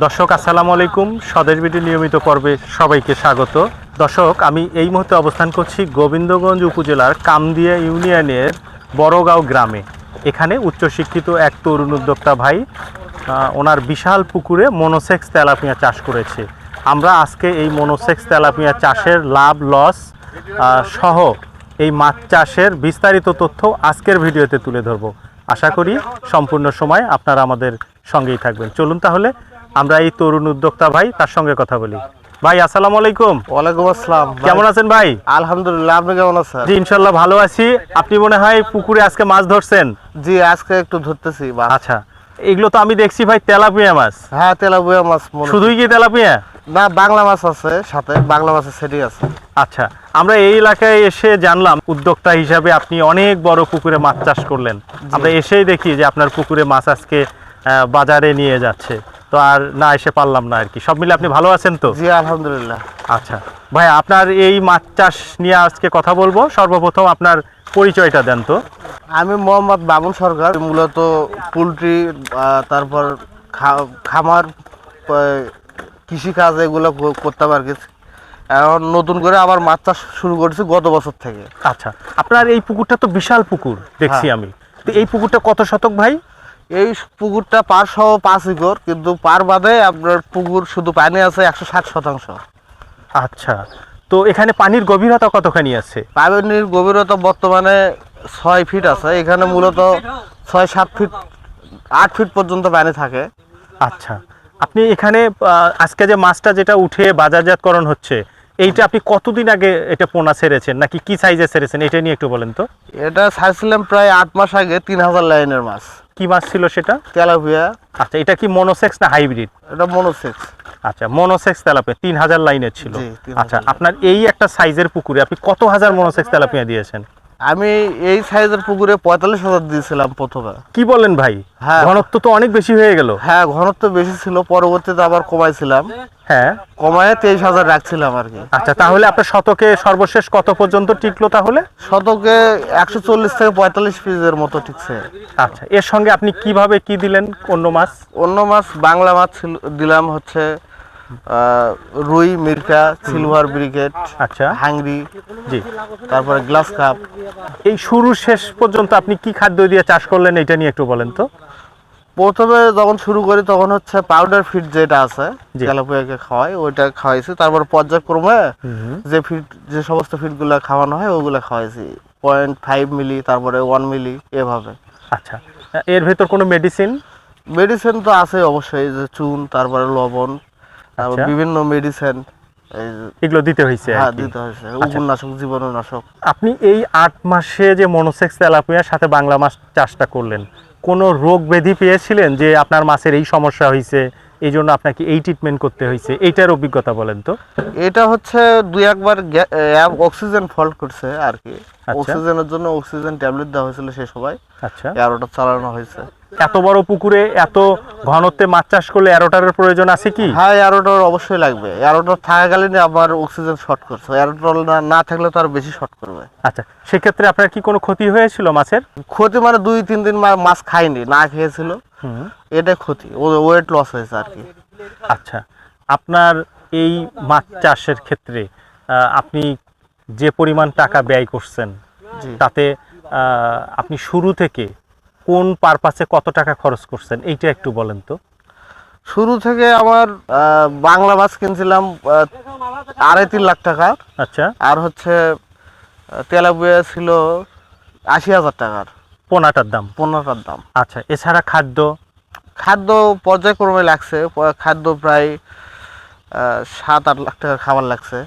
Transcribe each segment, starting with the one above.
দর্শক আসসালামু আলাইকুম, স্বদেশ বিডি নিয়মিত পর্বে সবাইকে স্বাগত। দর্শক, আমি এই মুহূর্তে অবস্থান করছি গোবিন্দগঞ্জ উপজেলার কামদিয়া ইউনিয়নের বড়গাঁও গ্রামে। এখানে উচ্চশিক্ষিত এক তরুণ উদ্যোক্তা ভাই ওনার বিশাল পুকুরে মনোসেক্স তেলাপিয়া চাষ করেছে। আমরা আজকে এই মনোসেক্স তেলাপিয়া চাষের লাভ লস সহ এই মাছ চাষের বিস্তারিত তথ্য আজকের ভিডিওতে তুলে ধরব। আশা করি সম্পূর্ণ সময় আপনারা আমাদের সঙ্গেই থাকবেন। চলুন তাহলে আমরা এই তরুণ উদ্যোক্তা ভাই তার সঙ্গে কথা বলি। ভাই আসসালামু আলাইকুম। ওয়ালাইকুম আসসালাম। কেমন আছেন ভাই? আলহামদুলিল্লাহ, আপনি কেমন আছেন? জি ইনশাল্লাহ ভালো আছি। আপনি মনে হয় পুকুরে আজকে মাছ ধরছেন? জি, আজকে একটু ধরতেছি মাছ। আচ্ছা, এগুলো তো আমি দেখছি ভাই তেলাপিয়া মাছ। হ্যাঁ, তেলাপিয়া মাছ। শুধুই কি তেলাপিয়া? না, বাংলা মাছ আছে সাথে, বাংলা মাছের সেটি আছে। আচ্ছা, আমরা এই এলাকায় এসে জানলাম উদ্যোক্তা হিসাবে আপনি অনেক বড় পুকুরে মাছ চাষ করলেন। আমরা এসেই দেখি যে আপনার পুকুরে মাছ আজকে বাজারে নিয়ে যাচ্ছে, তো আর না এসে পারলাম না আর কি। সব মিলে আপনি ভালো আছেন তো? জি আলহামদুলিল্লাহ। আচ্ছা ভাই, আপনার এই মাছ চাষ নিয়ে আজকে কথা বলবো। সর্বপ্রথম আপনার পরিচয়টা দেন তো। আমি মোহাম্মদ বাবুল সরকার, মূলত পোলট্রি, তারপর খামার, কৃষিকাজ এগুলো করতাম আর কি। এখন নতুন করে আবার মাছ চাষ শুরু করেছি গত বছর থেকে। আচ্ছা, আপনার এই পুকুরটা তো বিশাল পুকুর দেখছি আমি। তো এই পুকুরটা কত শতক ভাই? এই পুকুরটা পার সহ 5 একর, কিন্তু পার বাদে আপনার পুকুর শুধু পানি আছে 160%। আচ্ছা, তো এখানে পানির গভীরতা কতখানি আছে? পানির গভীরতা বর্তমানে 6 ফিট আছে। এখানে মূলত 6-7 ফিট 8 ফিট পর্যন্ত পানি থাকে। আচ্ছা, আপনি এখানে আজকে যে মাছটা যেটা উঠে বাজারজাতকরণ হচ্ছে, এইটা আপনি কতদিন আগে এটা পোনা ছেড়েছেন, নাকি কি সাইজে ছেড়েছেন, এটা নিয়ে একটু বলেন তো। এটা ছাড়ছিলাম প্রায় 8 মাস আগে, 3000 লাইনের মাছ। কি মাছ ছিল সেটা? তেলাপিয়া। আচ্ছা, এটা কি মনোসেক্স না হাইব্রিড? এটা মনোসেক্স। আচ্ছা, মনোসেক্স তেলাপিয়া 3000 লাইনের ছিল। জি, 3000 আচ্ছা, আপনার এই একটা সাইজের পুকুরে আপনি কত হাজার মনোসেক্স তেলাপিয়া দিয়েছেন? আমি এই সাইজের পুকুরে 45,000 দিয়েছিলাম প্রথমে। কি বলেন ভাই? হ্যাঁ। ঘনত্ব তো অনেক বেশি হয়ে গেল। হ্যাঁ, ঘনত্ব বেশি ছিল, পরবর্তীতে আবার কমাইছিলাম। হ্যাঁ, কমায় 23,000 রাখছিলাম আর কি। আচ্ছা, তাহলে আপনার শতকে সর্বশেষ কত পর্যন্ত টিকলো তাহলে? শতকে 140 থেকে 45 পিসের মতো ঠিকছে। আচ্ছা, এর সঙ্গে আপনি কিভাবে কি দিলেন অন্য মাছ? অন্য মাছ বাংলা মাছ দিলাম হচ্ছে রুই, মিরকা, সিলভার ব্রিগেড, আচ্ছা, হাংরি, জি। তারপরে গ্লাস কাপ। এই শুরু শেষ পর্যন্ত আপনি কি খাদ্য দিয়ে চাষ করলেন, এটা নিয়ে একটু বলেন তো। প্রথমে যখন শুরু করি তখন হচ্ছে পাউডার ফিড যেটা আছে, জি। তেলাপিয়াকে খাওয়াই, ওইটা খাওয়াইছি। তারপর পর্যায়ক্রমে যে সমস্ত ফিডগুলো খাওয়ানো হয় ওগুলো খাওয়াইছি, 0.5 মিলি, তারপরে 1 মিলি, এভাবে। আচ্ছা, এর ভেতর কোনো মেডিসিন? মেডিসিন তো আছে অবশ্যই, যে চুন, তারপরে লবণ, তারপর আচ্ছা। বিভিন্ন মেডিসিন এগুলো দিতে হয়েছে আর হ্যাঁ কি? দিতে হয়েছে, আচ্ছা। উপন্যাসক, জীবাণুনাশক। আপনি এই 8 মাসে যে মনোসেক্স তেলাপিয়ার সাথে বাংলা মাছ চাষটা করলেন, কোনো রোগ ব্যাধি পেয়েছিলেন যে আপনার মাছের এই সমস্যা হয়েছে, এই জন্য আপনাকে এই ট্রিটমেন্ট করতে হয়েছে, এইটার অভিজ্ঞতা বলেন তো। এটা হচ্ছে 2-1 বার অক্সিজেন ফল্ট করছে আর কি। আচ্ছা। অক্সিজেনের জন্য অক্সিজেন ট্যাবলেট দেওয়া হয়েছিল সে সময়। আচ্ছা, এয়ারোটা চালানো হয়েছে। এত বড় পুকুরে এত ঘনত্বে মাছ চাষ করলে এরোটারের প্রয়োজন আছে কি? হ্যাঁ, এয়ারোটার অবশ্যই লাগবে। এয়ারোটার থাকাকালীন আবার অক্সিজেন শর্ট করছে, এয়ারোটার না থাকলে তো আর বেশি শর্ট করবে। আচ্ছা, সেক্ষেত্রে আপনার কি কোনো ক্ষতি হয়েছিল মাছের? ক্ষতি মানে 2-3 দিন মাছ খায়নি, না খেয়েছিল, এটা ক্ষতি, ওয়েট লস হয়েছে আর কি। আচ্ছা, আপনার এই মাছ চাষের ক্ষেত্রে আপনি যে পরিমাণ টাকা ব্যয় করছেন, জি। তাতে আপনি শুরু থেকে কোন পারপাসে কত টাকা খরচ করছেন, এইটা একটু বলেন তো। শুরু থেকে আমার বাংলা মাছ কিনছিলাম 2.5-3 লাখ টাকা। আচ্ছা, আর হচ্ছে তেলাপিয়া ছিল 80,000 টাকার, পোনাটার দাম। 15টার দাম। আচ্ছা, এছাড়া খাদ্য? খাদ্য পর্যায়ক্রমে লাগছে, খাদ্য প্রায় 7-8 লাখ টাকার খাবার লাগছে।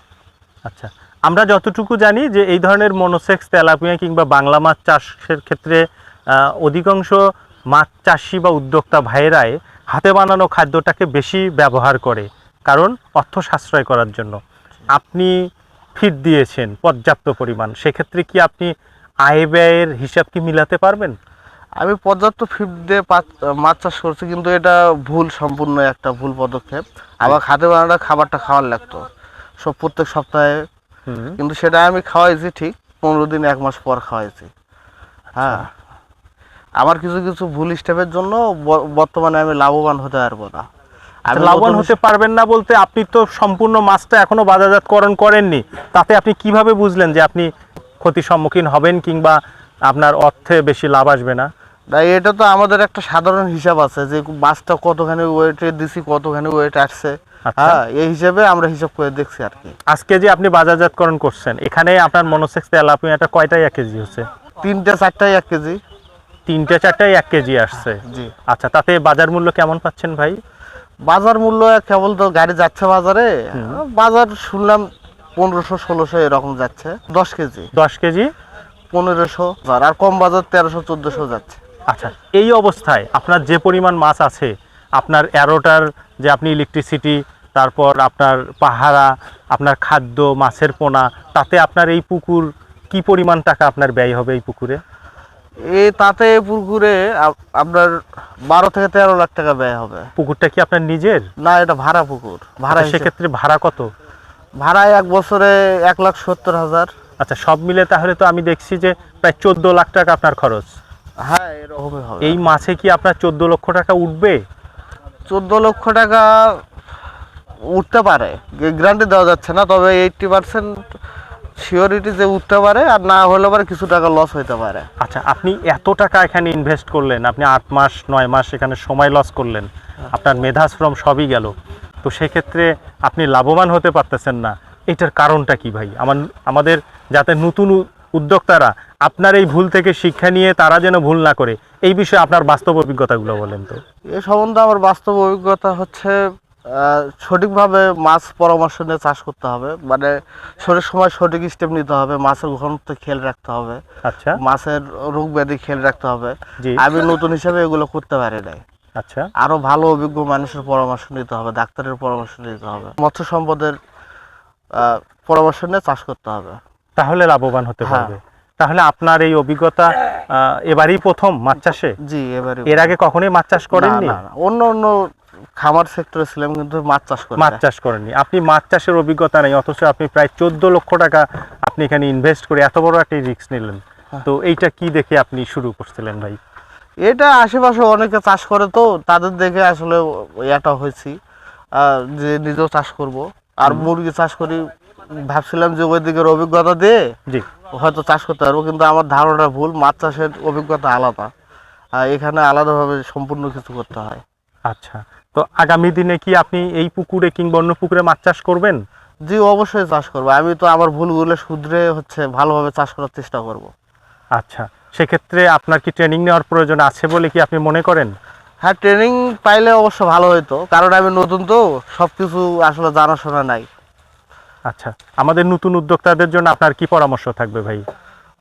আচ্ছা, আমরা যতটুকু জানি যে এই ধরনের মনোসেক্স তেলাপিয়া কিংবা বাংলা মাছ চাষের ক্ষেত্রে অধিকাংশ মাছ চাষি বা উদ্যোক্তা ভাইয়েরাই হাতে বানানো খাদ্যটাকে বেশি ব্যবহার করে, কারণ অর্থ সাশ্রয় করার জন্য। আপনি ফিড দিয়েছেন পর্যাপ্ত পরিমাণ, সেক্ষেত্রে কি আপনি আয় ব্যয়ের হিসাব কি মিলাতে পারবেন? আমি পর্যাপ্ত ফিড দিয়ে মাছ চাষ করছি, কিন্তু এটা সম্পূর্ণ একটা ভুল পদক্ষেপ। আবার হাতে বানানো খাবারটা খাওয়ার লাগতো প্রত্যেক সপ্তাহে, কিন্তু সেটা আমি খাওয়াইছি ঠিক 15 দিন 1 মাস পর খাওয়াইছি। হ্যাঁ, আমার কিছু কিছু ভুল স্টেপের জন্য বর্তমানে আমি লাভবান হতে পারবো না। আমি লাভবান নতুন হতে পারবেন না বলতে আপনি তো সম্পূর্ণ মাছটা এখনো বাজারজাতকরণ করেননি, তাতে আপনি কিভাবে বুঝলেন যে আপনি ক্ষতির সম্মুখীন হবেন কিংবা আপনার অর্থে বেশি লাভ আসবে না? তাই এটা তো আমাদের একটা সাধারণ হিসাব আছে যে মাছটা কতখানি ওয়েটে দিছি, কতখানি ওয়েট আসছে। আচ্ছা। হ্যাঁ, এই হিসাবে আমরা হিসাব করে দেখছি আর কি। আজকে যে আপনি বাজারজাতকরণ করছেন, এখানে আপনার মনোসেক্স তেলাপিয়াটা কয়টাই 1 কেজি হচ্ছে? 3-4টাই 1 কেজি। 3-4টাই 1 কেজি আসছে। জি। আচ্ছা, তাতে বাজার মূল্য কেমন পাচ্ছেন ভাই? বাজার মূল্য কেবল তো গাড়ি যাচ্ছে বাজারে, বাজার শুনলাম 1500-1600 এরকম যাচ্ছে 10 কেজি। 10 কেজি 1500, আর কম বাজার 1300-1400 যাচ্ছে। আচ্ছা, এই অবস্থায় আপনার যে পরিমাণ মাছ আছে, আপনার এরোটার যে আপনি ইলেকট্রিসিটি, তারপর আপনার পাহারা, আপনার খাদ্য, মাছের পোনা, তাতে আপনার এই পুকুর কি পরিমাণ টাকা আপনার ব্যয় হবে এই পুকুরে? তাতে পুকুরে আপনার 12 থেকে 13 লাখ টাকা ব্যয় হবে। পুকুরটা কি আপনার নিজের? না, এটা ভাড়া পুকুর। ভাড়া আচ্ছা, সেক্ষেত্রে ভাড়া কত? ভাড়া 1 বছরে 1,70,000। আচ্ছা, সব মিলে তাহলে তো আমি দেখছি যে প্রায় 14 লাখ টাকা আপনার খরচ। হ্যাঁ, এরকমই হবে। এই মাছে কি আপনার 14 লক্ষ টাকা উঠবে? 14 লক্ষ টাকা উঠতে পারে, গ্যারান্টি দেওয়া যাচ্ছে না, তবে 80% সিওরিটি যে উঠতে পারে, আর না হলে পরে কিছু টাকা লস হইতে পারে। আচ্ছা, আপনি এত টাকা এখানে ইনভেস্ট করলেন, আপনি 8 মাস 9 মাস এখানে সময় লস করলেন, আপনার মেধাশ্রম সবই গেল, তো সেক্ষেত্রে আপনি লাভবান হতে পারতেছেন না, এটার কারণটা কি ভাই? আমাদের যাতে নতুন উদ্যোক্তারা আপনার এই ভুল থেকে শিক্ষা নিয়ে তারা যেন ভুল না করে, এই বিষয়ে আপনার বাস্তব অভিজ্ঞতাগুলো বলেন তো। এ সম্বন্ধে আমার বাস্তব অভিজ্ঞতা হচ্ছে সঠিকভাবে মাছ পরামর্শ নিয়ে চাষ করতে হবে, মানে সঠিক সময় সঠিক স্টেপ নিতে হবে, মাছের ঘনত্ব খেয়াল রাখতে হবে, আচ্ছা। মাছের রোগ ব্যাধি খেয়াল রাখতে হবে। জি। আমি নতুন হিসাবে এগুলো করতে পারি নাই। আচ্ছা। আরো ভালো অভিজ্ঞ মানুষের পরামর্শ নিতে হবে, ডাক্তারের পরামর্শ নিতে হবে, মৎস্য সম্পদের পরামর্শ নিয়ে চাষ করতে হবে, তাহলে লাভবান হতে হ্যাঁ। পারবে। তাহলে আপনার এই অভিজ্ঞতা এবারই প্রথম মাছ চাষে? জি, এবারে। এর আগে কখনোই মাছ চাষ করেননি? না, অন্য অন্য খামার সেক্টরে ছিলাম, কিন্তু মাছ চাষ করি মাছ না। চাষ করেননি, আপনি মাছ চাষের অভিজ্ঞতা নেই, অথচ আপনি প্রায় 14 লক্ষ টাকা আপনি এখানে ইনভেস্ট করে এত বড় একটা রিস্ক নিলেন, তো এইটা কি দেখে আপনি শুরু করছিলেন ভাই? এটা আশেপাশে অনেকে চাষ করে, তো তাদের দেখে আসলে এটা হয়েছি যে নিজেও চাষ করব। আর মুরগি চাষ করি, ভাবছিলাম যে ওই দিকের অভিজ্ঞতা দিয়ে জি। হয়তো চাষ করতে পারবো, কিন্তু আমার ধারণা ভুল। মাছ চাষের অভিজ্ঞতা আলাদা, এখানে আলাদাভাবে সম্পূর্ণ কিছু করতে হয়। আচ্ছা, তো আগামী দিনে কি আপনি এই পুকুরে কিংবা অন্য পুকুরে মাছ চাষ করবেন? জি, অবশ্যই চাষ করবো। আমি তো আমার ভুলগুলো শুধরে ভালোভাবে চাষ করার চেষ্টা করব। আচ্ছা, সেক্ষেত্রে আপনার কি ট্রেনিং নেওয়ার প্রয়োজন আছে বলে কি আপনি মনে করেন? হ্যাঁ, ট্রেনিং পাইলে অবশ্য ভালো হতো, কারণ আমি নতুন, তো সবকিছু আসলে জানাশোনা নাই। আচ্ছা, আমাদের নতুন উদ্যোক্তাদের জন্য আপনার কি পরামর্শ থাকবে ভাই?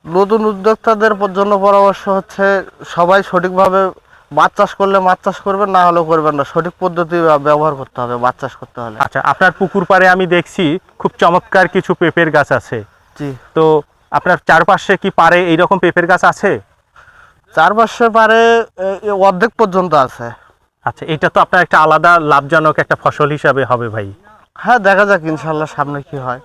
নতুন উদ্যোক্তাদের জন্য পরামর্শ হচ্ছে, সবাই সঠিকভাবে মাছ চাষ করলে মাছ চাষ করবেন, না হলেও করবেন না। সঠিক পদ্ধতি ব্যবহার করতে হবে মাছ চাষ করতে হলে। আচ্ছা, আপনার পুকুর পাড়ে আমি দেখছি খুব চমৎকার কিছু পেঁপের গাছ আছে, জি। তো আপনার চারপাশে কি পারে এইরকম পেঁপের গাছ আছে? চারপাশে পারে অর্ধেক পর্যন্ত আছে। আচ্ছা, এটা তো আপনার একটা আলাদা লাভজনক একটা ফসল হিসাবে হবে ভাই। হ্যাঁ, দেখা যাক ইনশাল্লাহ সামনে কি হয়।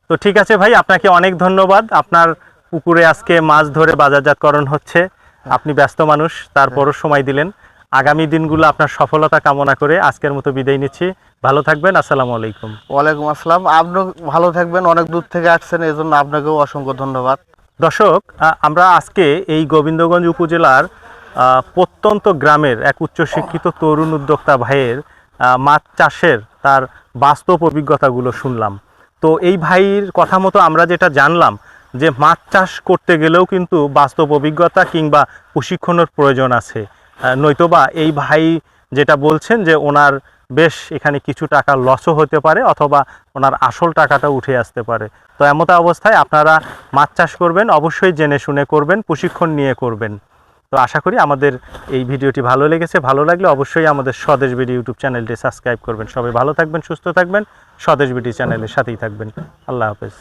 তো ঠিক আছে ভাই, আপনাকে অনেক ধন্যবাদ। আপনার পুকুরে আজকে মাছ ধরে বাজারজাতকরণ হচ্ছে, আপনি ব্যস্ত মানুষ, তারপরও সময় দিলেন। আগামী দিনগুলো আপনার সফলতা কামনা করে আজকের মতো বিদায় নিচ্ছি। ভালো থাকবেন। আসসালামু আলাইকুম। ওয়ালাইকুম আসসালাম। আপনি ভালো থাকবেন, অনেক দূর থেকে আসছেন, এই জন্য আপনাকেও অসংখ্য ধন্যবাদ। দর্শক, আমরা আজকে এই গোবিন্দগঞ্জ উপজেলার প্রত্যন্ত গ্রামের এক উচ্চশিক্ষিত তরুণ উদ্যোক্তা ভাইয়ের মাছ চাষের তার বাস্তব অভিজ্ঞতাগুলো শুনলাম। তো এই ভাইয়ের কথা মতো আমরা যেটা জানলাম যে মাছ চাষ করতে গেলেও কিন্তু বাস্তব অভিজ্ঞতা কিংবা প্রশিক্ষণের প্রয়োজন আছে, নয়তোবা এই ভাই যেটা বলছেন যে ওনার বেশ এখানে কিছু টাকা লসও হতে পারে, অথবা ওনার আসল টাকাটা উঠে আসতে পারে। তো এমত অবস্থায় আপনারা মাছ চাষ করবেন অবশ্যই জেনে শুনে করবেন, প্রশিক্ষণ নিয়ে করবেন। তো আশা করি আমাদের এই ভিডিওটি ভালো লেগেছে। ভালো লাগলে অবশ্যই আমাদের স্বদেশ বিডি ইউটিউব চ্যানেলটি সাবস্ক্রাইব করবেন। সবাই ভালো থাকবেন, সুস্থ থাকবেন, স্বদেশ বিডি চ্যানেলের সাথেই থাকবেন। আল্লাহ হাফেজ।